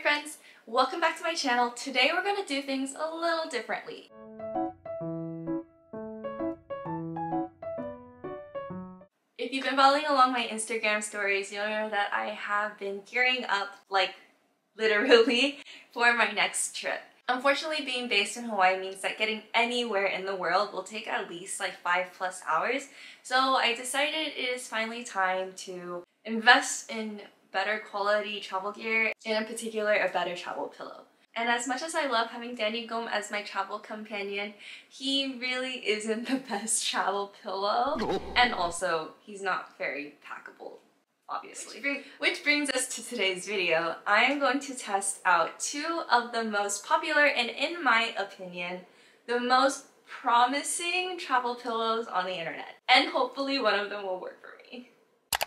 friends, welcome back to my channel. Today we're going to do things a little differently. If you've been following along my Instagram stories, you'll know that I have been gearing up, like literally, for my next trip. Unfortunately, being based in Hawaii means that getting anywhere in the world will take at least like 5+ hours. So I decided it is finally time to invest in better quality travel gear, and in particular a better travel pillow. And as much as I love having Danny Gom as my travel companion, he really isn't the best travel pillow. And also, he's not very packable, obviously. Which brings us to today's video. I am going to test out two of the most popular and, in my opinion, the most promising travel pillows on the internet. And hopefully one of them will work for me.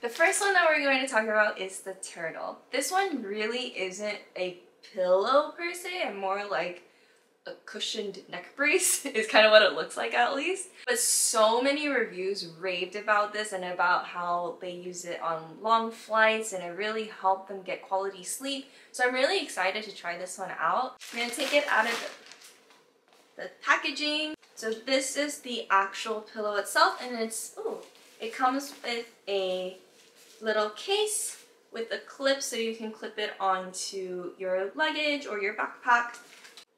The first one that we're going to talk about is the Turtle. This one really isn't a pillow per se, and more like a cushioned neck brace is kind of what it looks like, at least. But so many reviews raved about this and about how they use it on long flights and it really helped them get quality sleep. So I'm really excited to try this one out. I'm going to take it out of the packaging. So this is the actual pillow itself, and it comes with a little case with a clip so you can clip it onto your luggage or your backpack.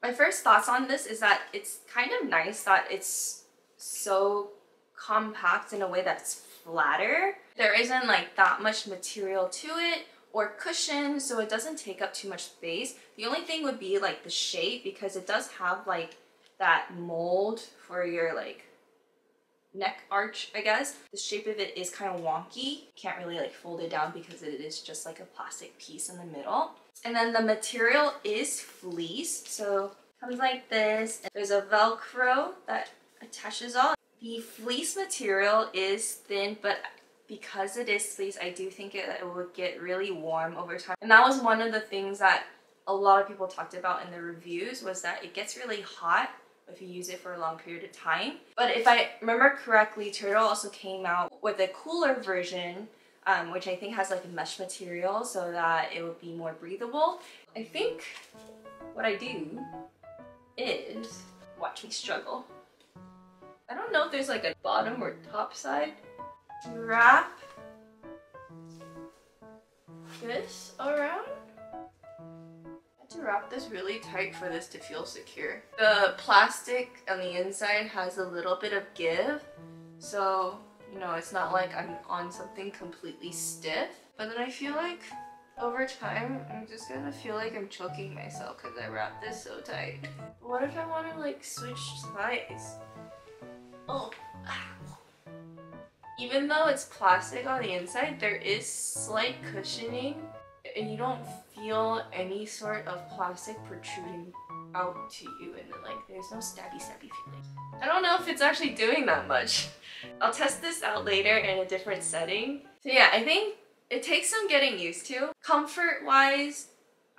My first thoughts on this is that it's kind of nice that it's so compact in a way that's flatter. There isn't like that much material to it or cushion, so it doesn't take up too much space. The only thing would be like the shape, because it does have like that mold for your like neck arch, I guess. The shape of it is kind of wonky. Can't really like fold it down because it is just like a plastic piece in the middle. And then the material is fleece, so it comes like this. And there's a Velcro that attaches all. The fleece material is thin, but because it is fleece, I do think it would get really warm over time. And that was one of the things that a lot of people talked about in the reviews, was that it gets really hot if you use it for a long period of time. But if I remember correctly, Turtle also came out with a cooler version, which I think has like a mesh material so that it would be more breathable. I think what I do is, watch me struggle. I don't know if there's like a bottom or top side. Wrap this around. To wrap this really tight for this to feel secure. The plastic on the inside has a little bit of give, so you know, it's not like I'm on something completely stiff. But then I feel like over time I'm just gonna feel like I'm choking myself because I wrapped this so tight. What if I want to like switch sides? Oh, even though it's plastic on the inside, there is slight cushioning and you don't feel any sort of plastic protruding out to you, and like there's no stabby feeling. I don't know if it's actually doing that much. I'll test this out later in a different setting. So yeah, I think it takes some getting used to. Comfort wise,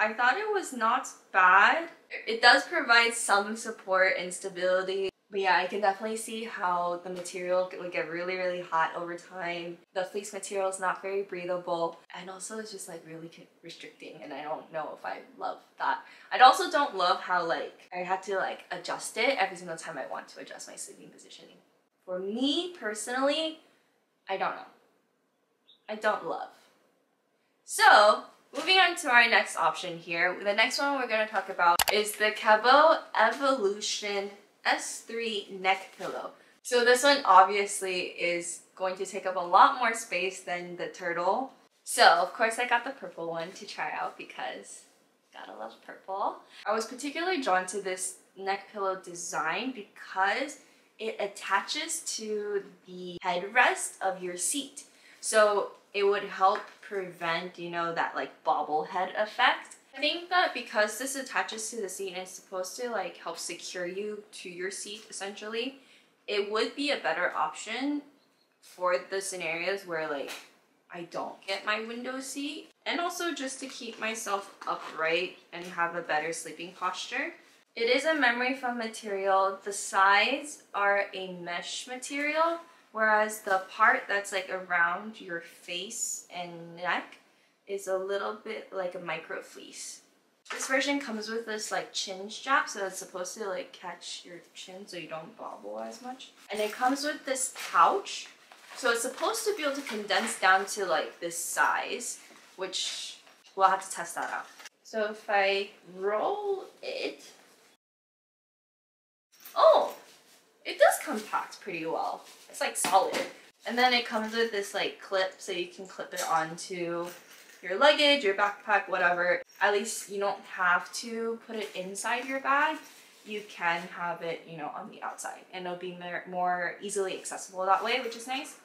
I thought it was not bad. It does provide some support and stability. But yeah, I can definitely see how the material would get really hot over time. The fleece material is not very breathable, and also it's just like really restricting, and I don't know if I love that. I also don't love how like I have to like adjust it every single time I want to adjust my sleeping positioning. For me personally, I don't know. I don't love. So moving on to our next option here. The next one we're going to talk about is the Cabeau Evolution S3 neck pillow. So this one obviously is going to take up a lot more space than the Turtle. So of course I got the purple one to try out because gotta love purple. I was particularly drawn to this neck pillow design because it attaches to the headrest of your seat. So it would help prevent, you know, that like bobblehead effect. I think that because this attaches to the seat and it's supposed to like help secure you to your seat essentially, it would be a better option for the scenarios where like I don't get my window seat, and also just to keep myself upright and have a better sleeping posture. It is a memory foam material. The sides are a mesh material, whereas the part that's like around your face and neck is a little bit like a micro fleece. This version comes with this like chin strap, so it's supposed to like catch your chin so you don't bobble as much. And it comes with this pouch, so it's supposed to be able to condense down to like this size, which we'll have to test that out. So if I roll it, oh, it does compact pretty well. It's like solid. And then it comes with this like clip, so you can clip it onto your luggage, your backpack, whatever. At least you don't have to put it inside your bag. You can have it, you know, on the outside, and it'll be more easily accessible that way, which is nice.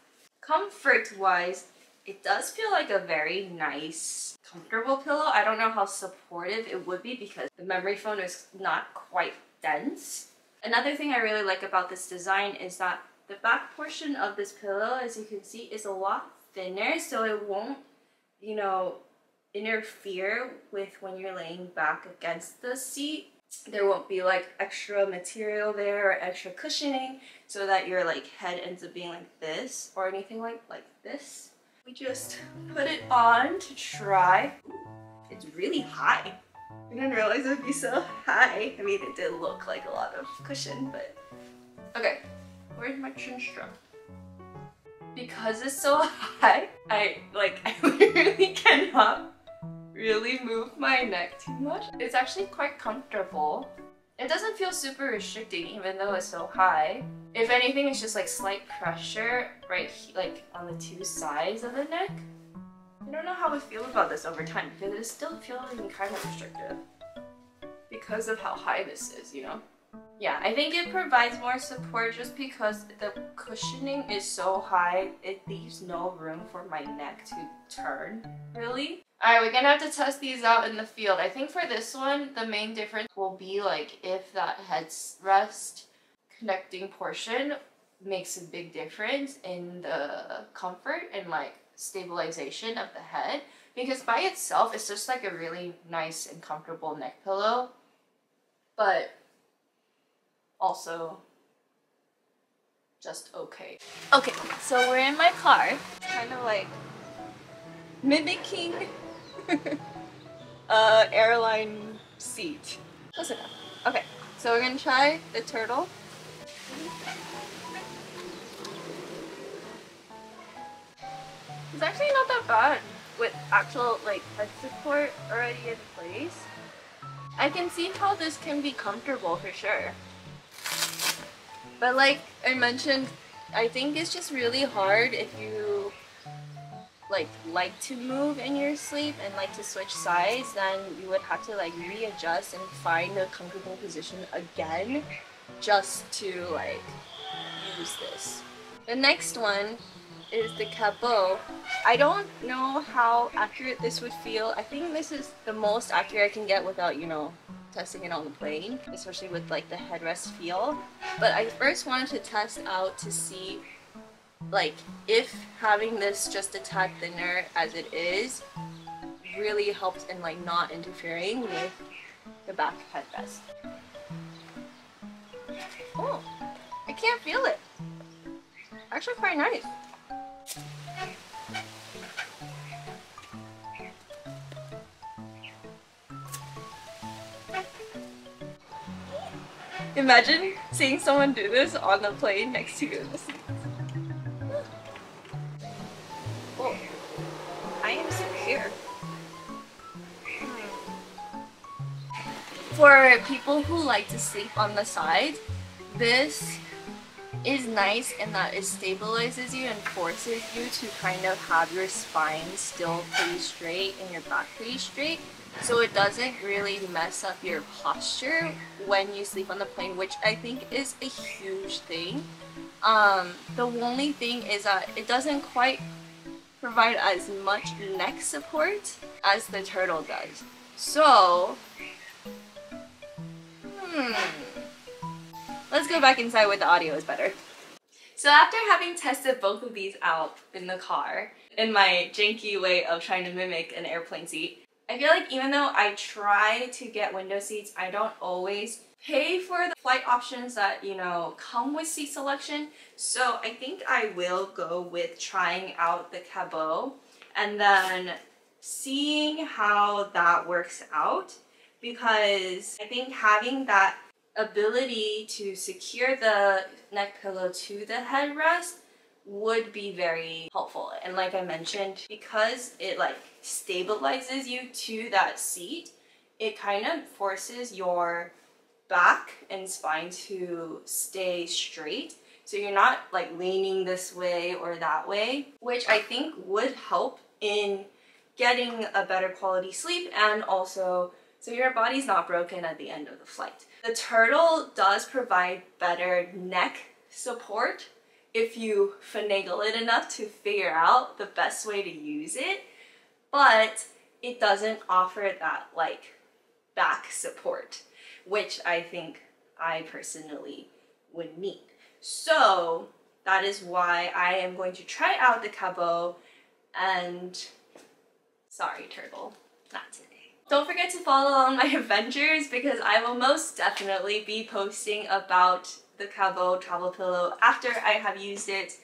Comfort-wise, it does feel like a very nice, comfortable pillow. I don't know how supportive it would be because the memory foam is not quite dense. Another thing I really like about this design is that the back portion of this pillow, as you can see, is a lot thinner, so it won't, you know, interfere with when you're laying back against the seat. There won't be like extra material there or extra cushioning so that your like head ends up being like this or anything like this. We just put it on to try. It's really high. I didn't realize it would be so high. I mean, it did look like a lot of cushion, but okay. Where's my chin strap? Because it's so high, I literally cannot really move my neck too much. It's actually quite comfortable. It doesn't feel super restricting even though it's so high. If anything, it's just like slight pressure right like on the two sides of the neck. I don't know how I feel about this over time because it is still feeling kind of restrictive because of how high this is, you know? Yeah, I think it provides more support just because the cushioning is so high, it leaves no room for my neck to turn, really. Alright, we're gonna have to test these out in the field. I think for this one, the main difference will be like if that headrest connecting portion makes a big difference in the comfort and like stabilization of the head. Because by itself, it's just like a really nice and comfortable neck pillow. But also just okay. Okay, so we're in my car. It's kind of like mimicking airline seat. Close enough. Okay, so we're gonna try the turtle. It's actually not that bad with actual like head support already in place. I can see how this can be comfortable for sure. But like I mentioned, I think it's just really hard if you like to move in your sleep and like to switch sides, then you would have to like readjust and find a comfortable position again just to like use this. The next one is the Cabeau. I don't know how accurate this would feel. I think this is the most accurate I can get without, you know, testing it on the plane, especially with like the headrest feel. But I first wanted to test out to see like if having this just a tad thinner as it is really helps in like not interfering with the back headrest. Oh, I can't feel it. Actually quite nice. Imagine seeing someone do this on the plane next to you in the seat. Oh, I am scared. For people who like to sleep on the side, this is nice in that it stabilizes you and forces you to kind of have your spine still pretty straight and your back pretty straight. So it doesn't really mess up your posture when you sleep on the plane, which I think is a huge thing. The only thing is that it doesn't quite provide as much neck support as the turtle does. So, let's go back inside where the audio is better. So after having tested both of these out in the car, in my janky way of trying to mimic an airplane seat, I feel like even though I try to get window seats, I don't always pay for the flight options that, you know, come with seat selection. So I think I will go with trying out the Cabeau and then seeing how that works out. because I think having that ability to secure the neck pillow to the headrest would be very helpful. And like I mentioned, because it like stabilizes you to that seat, it kind of forces your back and spine to stay straight. So you're not like leaning this way or that way, which I think would help in getting a better quality sleep, and also so your body's not broken at the end of the flight. The Turtle does provide better neck support if you finagle it enough to figure out the best way to use it, but it doesn't offer that like back support, which I think I personally would need. So that is why I am going to try out the Cabeau, and sorry Turtle, not today. Don't forget to follow along my adventures because I will most definitely be posting about the Cabeau Travel Pillow after I have used it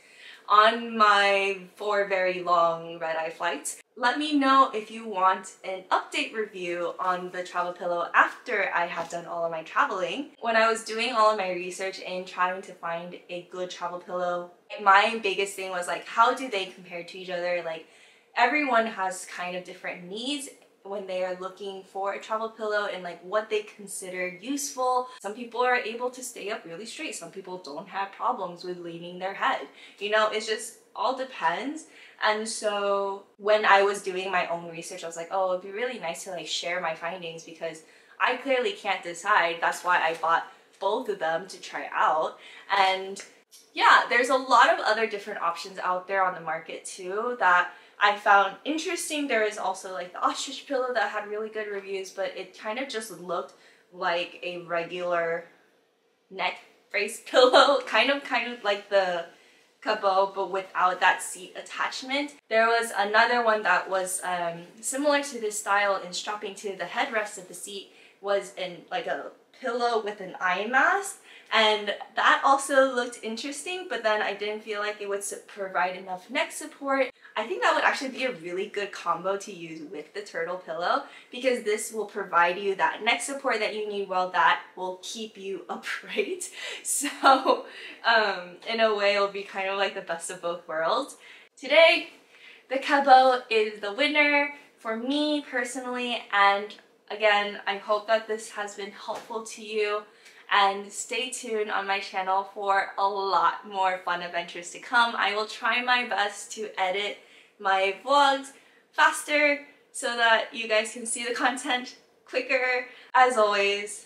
on my 4 very long red-eye flights. Let me know if you want an update review on the travel pillow after I have done all of my traveling. When I was doing all of my research and trying to find a good travel pillow, my biggest thing was like, how do they compare to each other? Like, everyone has kind of different needs when they are looking for a travel pillow and like what they consider useful. Some people are able to stay up really straight. Some people don't have problems with leaning their head. You know, it's just all depends. And so when I was doing my own research, I was like, oh, it'd be really nice to like share my findings because I clearly can't decide. That's why I bought both of them to try out. And yeah, there's a lot of other different options out there on the market too that I found interesting. There is also like the ostrich pillow that had really good reviews, but it kind of just looked like a regular neck brace pillow, kind of like the Cabeau, but without that seat attachment. There was another one that was similar to this style in strapping to the headrest of the seat, was in like a pillow with an eye mask, and that also looked interesting, but then I didn't feel like it would provide enough neck support. I think that would actually be a really good combo to use with the Turtle pillow because this will provide you that neck support that you need while that will keep you upright. So in a way, it'll be kind of like the best of both worlds. Today, the Cabeau is the winner for me personally, and again, I hope that this has been helpful to you. And stay tuned on my channel for a lot more fun adventures to come. I will try my best to edit my vlogs faster so that you guys can see the content quicker. As always,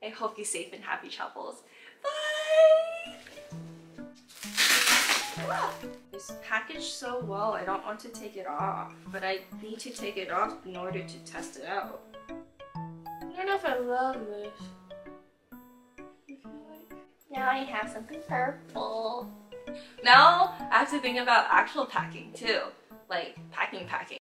I hope you safe and happy travels. Bye! It's packaged so well, I don't want to take it off, but I need to take it off in order to test it out. I don't know if I love this. Now I have something purple. Now I have to think about actual packing too, like packing.